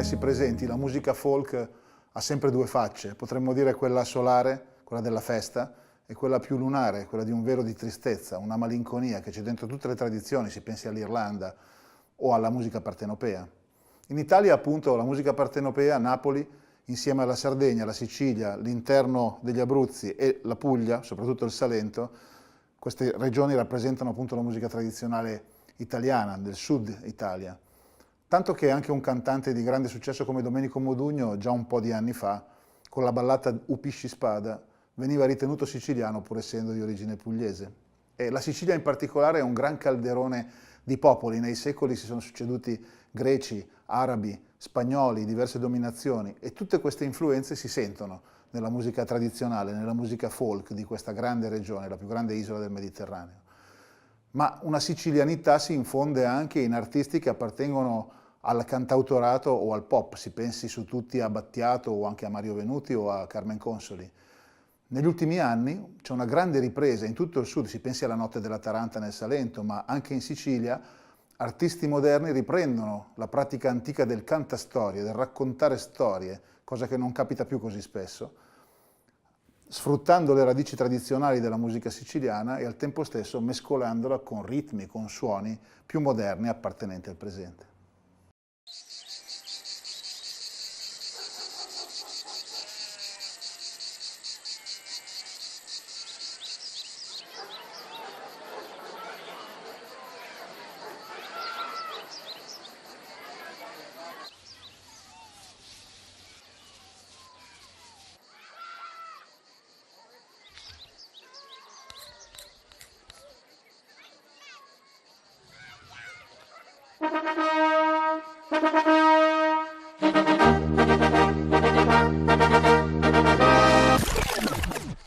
messi presenti, la musica folk ha sempre due facce, potremmo dire quella solare, quella della festa, e quella più lunare, quella di un velo di tristezza, una malinconia che c'è dentro tutte le tradizioni, si pensi all'Irlanda o alla musica partenopea. In Italia appunto la musica partenopea, Napoli, insieme alla Sardegna, la Sicilia, l'interno degli Abruzzi e la Puglia, soprattutto il Salento, queste regioni rappresentano appunto la musica tradizionale italiana, del sud Italia. Tanto che anche un cantante di grande successo come Domenico Modugno, già un po' di anni fa, con la ballata Upisci Spada, veniva ritenuto siciliano pur essendo di origine pugliese. E la Sicilia in particolare è un gran calderone di popoli, nei secoli si sono succeduti greci, arabi, spagnoli, diverse dominazioni e tutte queste influenze si sentono nella musica tradizionale, nella musica folk di questa grande regione, la più grande isola del Mediterraneo. Ma una sicilianità si infonde anche in artisti che appartengono al cantautorato o al pop, si pensi su tutti a Battiato o anche a Mario Venuti o a Carmen Consoli. Negli ultimi anni c'è una grande ripresa in tutto il sud, si pensi alla Notte della Taranta nel Salento, ma anche in Sicilia artisti moderni riprendono la pratica antica del cantastorie, del raccontare storie, cosa che non capita più così spesso, sfruttando le radici tradizionali della musica siciliana e al tempo stesso mescolandola con ritmi, con suoni più moderni appartenenti al presente.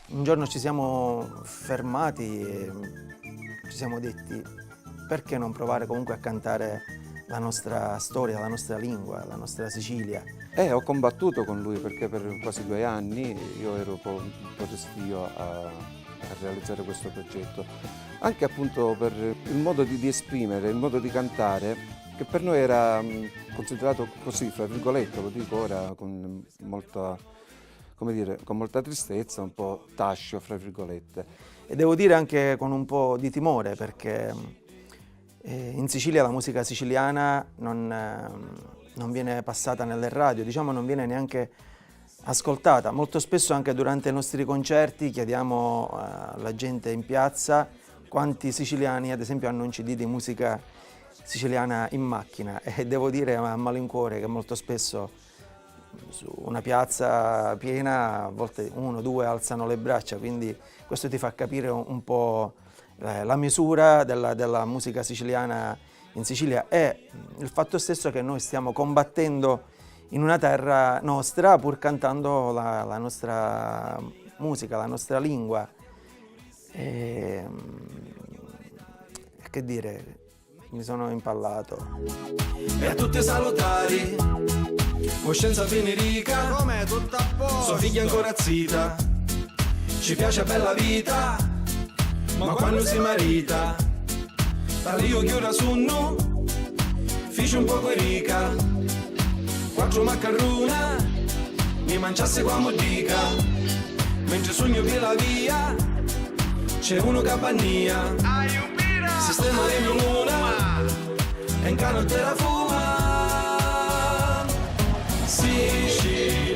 Un giorno ci siamo fermati e ci siamo detti perché non provare comunque a cantare la nostra storia, la nostra lingua, la nostra Sicilia. Ho combattuto con lui perché per quasi 2 anni io ero un po' restio a realizzare questo progetto, anche appunto per il modo di esprimere, il modo di cantare, che per noi era considerato così, fra virgolette, lo dico ora con molta, come dire, con molta tristezza, un po' tascio, fra virgolette. E devo dire anche con un po' di timore, perché in Sicilia la musica siciliana non viene passata nelle radio, diciamo non viene neanche ascoltata. Molto spesso anche durante i nostri concerti chiediamo alla gente in piazza quanti siciliani ad esempio hanno un CD di musica siciliana in macchina, e devo dire a malincuore che molto spesso su una piazza piena a volte 1 2 alzano le braccia, quindi questo ti fa capire un po' la misura della musica siciliana in Sicilia e il fatto stesso che noi stiamo combattendo in una terra nostra pur cantando la nostra musica, la nostra lingua. E, che dire, mi sono impallato. E a tutti salutari, coscienza finirica, come tutto a posto, sua figlia ancora zita, ci piace bella vita, ma quando si marita, io chiuda sunno, fici un poco rica, 4 maccarruna, mi mangiasse qua modica, mentre sogno per la via, c'è uno capannia, sistema di luna, e in cano te la fuma, siciliano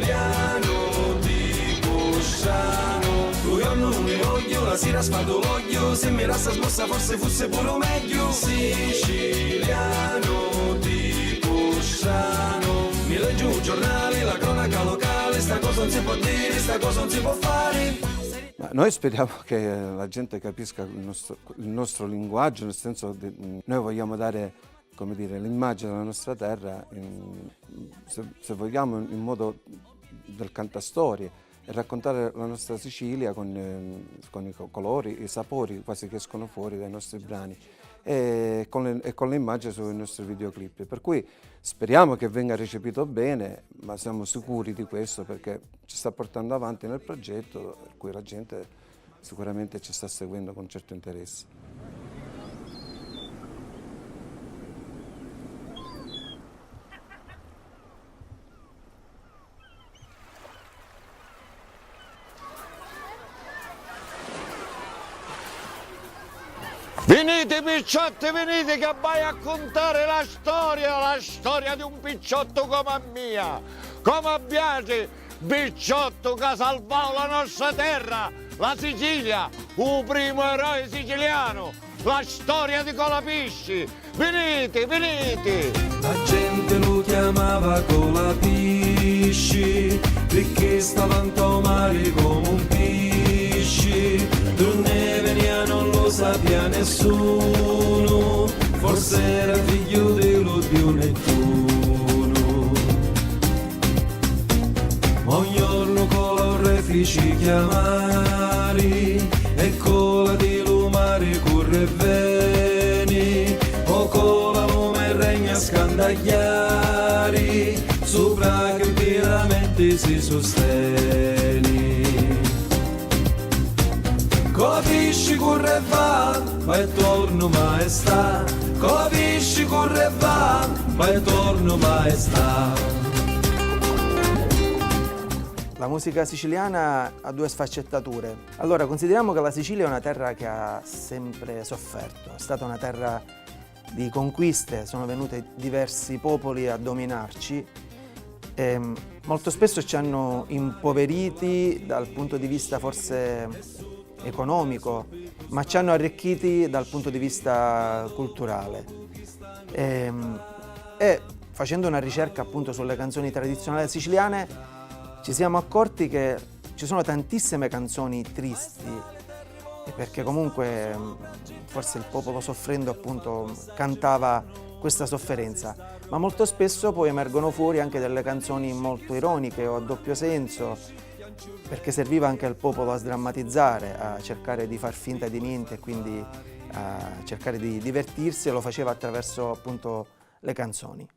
di Cosciano, lui non mi voglio, la sera sfado l'oglio, se mi resta smossa forse fosse pure meglio, siciliano di Cosciano, mi leggo un giornale, la cronaca locale, sta cosa non si può dire, sta cosa non si può fare. Ma noi speriamo che la gente capisca il nostro linguaggio, nel senso che noi vogliamo dare, come dire, l'immagine della nostra terra, se vogliamo, in modo del cantastorie, e raccontare la nostra Sicilia con i colori, i sapori quasi che escono fuori dai nostri brani e con le immagini sui nostri videoclip. Per cui speriamo che venga recepito bene, ma siamo sicuri di questo perché ci sta portando avanti nel progetto, per cui la gente sicuramente ci sta seguendo con certo interesse. Venite picciotti, venite che vai a contare la storia di un picciotto come mia, come piace, picciotto che ha salvato la nostra terra, la Sicilia, il primo eroe siciliano, la storia di Colapisci. Venite, venite! La gente lo chiamava Colapisci perché stava in mare come un pesci. Ne venia non lo sapeva nessuno, forse era figlio dello dio Nettuno. Ogni giorno con l'orefici chiamari e con la di lumare corre e veni, o con la lume regna scandagliari, sopra che veramente si sostieni. Colapisci corre e va e torno maestà. Colapisci corre e va e torno maestà. La musica siciliana ha due sfaccettature. Allora, consideriamo che la Sicilia è una terra che ha sempre sofferto, è stata una terra di conquiste, sono venuti diversi popoli a dominarci e molto spesso ci hanno impoveriti dal punto di vista forse economico, ma ci hanno arricchiti dal punto di vista culturale. E facendo una ricerca appunto sulle canzoni tradizionali siciliane ci siamo accorti che ci sono tantissime canzoni tristi, perché comunque forse il popolo soffrendo appunto cantava questa sofferenza, ma molto spesso poi emergono fuori anche delle canzoni molto ironiche o a doppio senso, perché serviva anche al popolo a sdrammatizzare, a cercare di far finta di niente e quindi a cercare di divertirsi, e lo faceva attraverso appunto le canzoni.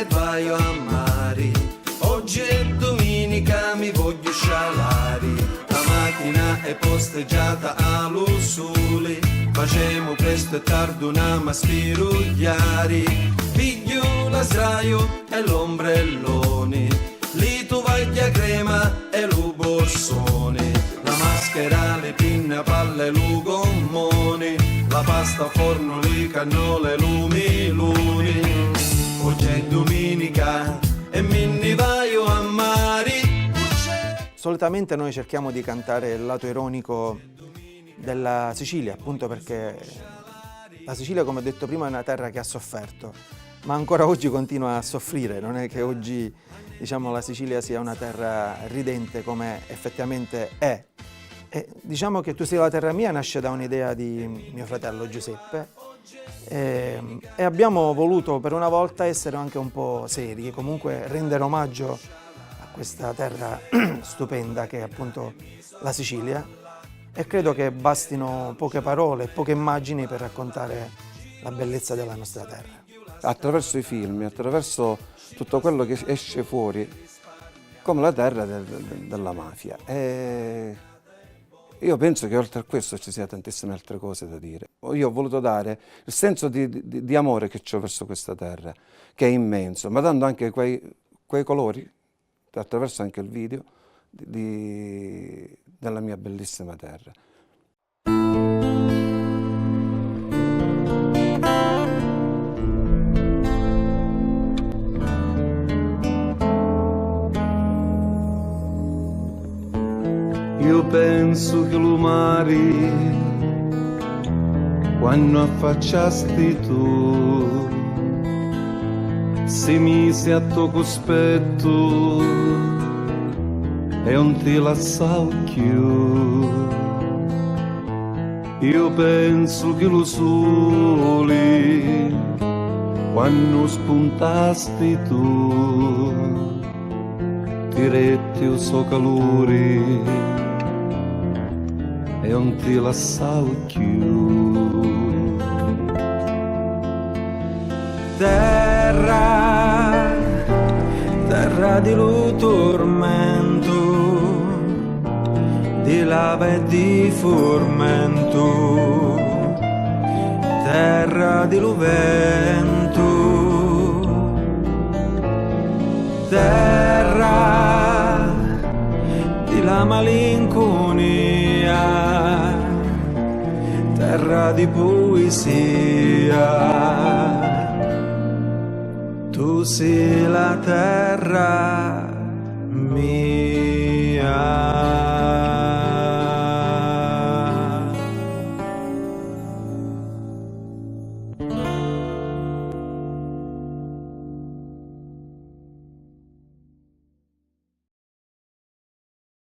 Vaio a mari, oggi è domenica, mi voglio scialari. La macchina è posteggiata allo sole, facciamo presto e tardi una maspirugliari. Piglio la sdraio e l'ombrellone, lì tovaglia crema e lo borsone, la maschera, le pinne, palle e lo gommone, la pasta a forno, le cannole e lo melone. Oggi è domenica e me ne vaio a mare. Solitamente noi cerchiamo di cantare il lato ironico della Sicilia, appunto perché la Sicilia, come ho detto prima, è una terra che ha sofferto, ma ancora oggi continua a soffrire. Non è che oggi, diciamo, la Sicilia sia una terra ridente come effettivamente è. E diciamo che Tu sei la terra mia nasce da un'idea di mio fratello Giuseppe, e abbiamo voluto per una volta essere anche un po' seri e comunque rendere omaggio a questa terra stupenda che è appunto la Sicilia, e credo che bastino poche parole, poche immagini per raccontare la bellezza della nostra terra. Attraverso i film, attraverso tutto quello che esce fuori, come la terra della mafia. E io penso che oltre a questo ci sia tantissime altre cose da dire. Io ho voluto dare il senso di amore che ho verso questa terra, che è immenso, ma dando anche quei colori, attraverso anche il video, della mia bellissima terra. Io penso che lo mare, quando affacciasti tu, si mise a tuo cospetto e non ti lasciò più. Io penso che lo sole, quando spuntasti tu, ti retti il suo calore e non ti lasciavo più. Terra, terra di tormento, di lava e di formento, terra di vento, terra di la malinconia, terra di poesia. Tu sei la terra mia.